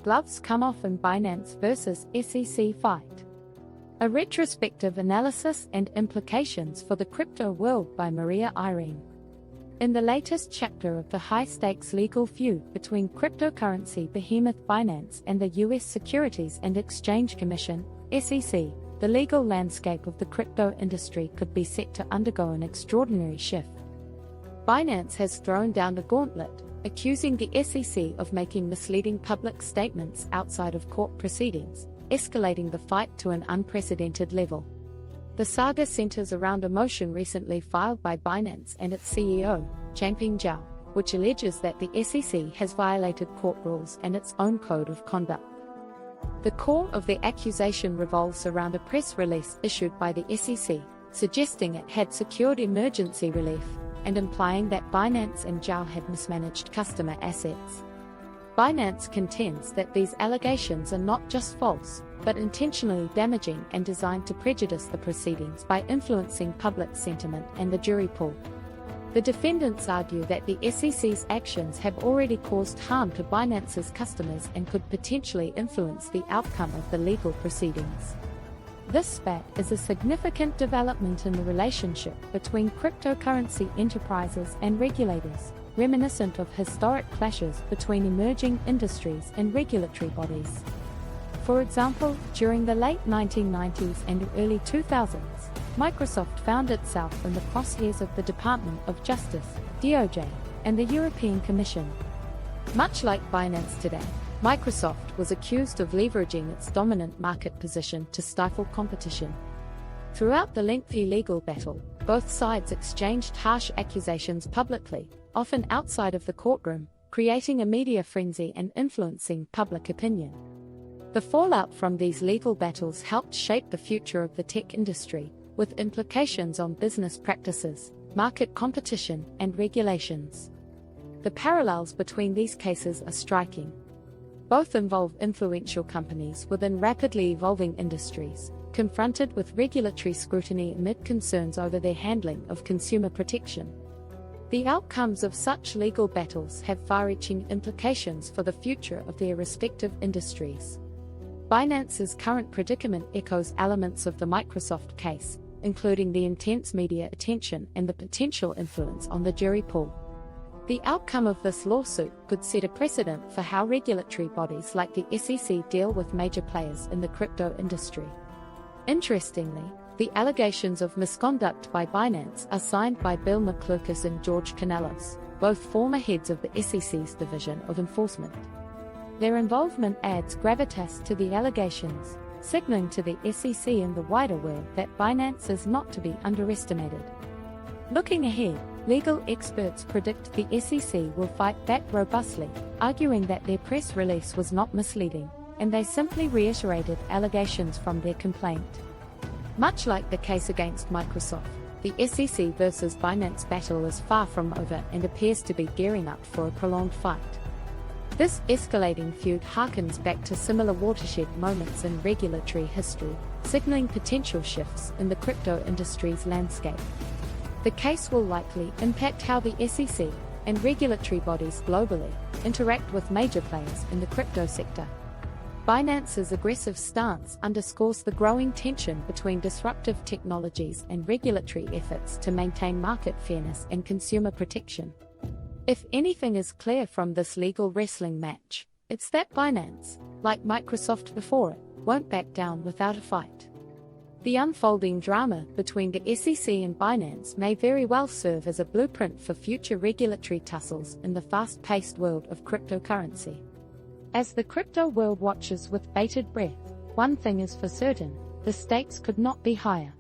Gloves come off in Binance vs SEC fight. A retrospective analysis and implications for the crypto world by Maria Irene. In the latest chapter of the high-stakes legal feud between cryptocurrency behemoth Binance and the U.S. Securities and Exchange Commission, SEC, the legal landscape of the crypto industry could be set to undergo an extraordinary shift. Binance has thrown down the gauntlet, accusing the SEC of making misleading public statements outside of court proceedings, escalating the fight to an unprecedented level. The saga centers around a motion recently filed by Binance and its CEO, Changpeng Zhao, which alleges that the SEC has violated court rules and its own code of conduct. The core of the accusation revolves around a press release issued by the SEC, suggesting it had secured emergency relief, and implying that Binance and Zhao had mismanaged customer assets. Binance contends that these allegations are not just false, but intentionally damaging and designed to prejudice the proceedings by influencing public sentiment and the jury pool. The defendants argue that the SEC's actions have already caused harm to Binance's customers and could potentially influence the outcome of the legal proceedings. This spat is a significant development in the relationship between cryptocurrency enterprises and regulators, reminiscent of historic clashes between emerging industries and regulatory bodies. For example, during the late 1990s and early 2000s, Microsoft found itself in the crosshairs of the Department of Justice, DOJ, and the European Commission. Much like Binance today, Microsoft was accused of leveraging its dominant market position to stifle competition. Throughout the lengthy legal battle, both sides exchanged harsh accusations publicly, often outside of the courtroom, creating a media frenzy and influencing public opinion. The fallout from these legal battles helped shape the future of the tech industry, with implications on business practices, market competition, and regulations. The parallels between these cases are striking. Both involve influential companies within rapidly evolving industries, confronted with regulatory scrutiny amid concerns over their handling of consumer protection. The outcomes of such legal battles have far-reaching implications for the future of their respective industries. Binance's current predicament echoes elements of the Microsoft case, including the intense media attention and the potential influence on the jury pool. The outcome of this lawsuit could set a precedent for how regulatory bodies like the SEC deal with major players in the crypto industry. Interestingly, the allegations of misconduct by Binance are signed by Bill McClurkis and George Canellos, both former heads of the SEC's Division of Enforcement. Their involvement adds gravitas to the allegations, signaling to the SEC and the wider world that Binance is not to be underestimated. Looking ahead, legal experts predict the SEC will fight back robustly, arguing that their press release was not misleading, and they simply reiterated allegations from their complaint. Much like the case against Microsoft, the SEC versus Binance battle is far from over and appears to be gearing up for a prolonged fight. This escalating feud harkens back to similar watershed moments in regulatory history, signaling potential shifts in the crypto industry's landscape. The case will likely impact how the SEC and regulatory bodies globally interact with major players in the crypto sector. Binance's aggressive stance underscores the growing tension between disruptive technologies and regulatory efforts to maintain market fairness and consumer protection. If anything is clear from this legal wrestling match, it's that Binance, like Microsoft before it, won't back down without a fight. The unfolding drama between the SEC and Binance may very well serve as a blueprint for future regulatory tussles in the fast-paced world of cryptocurrency. As the crypto world watches with bated breath, one thing is for certain: the stakes could not be higher.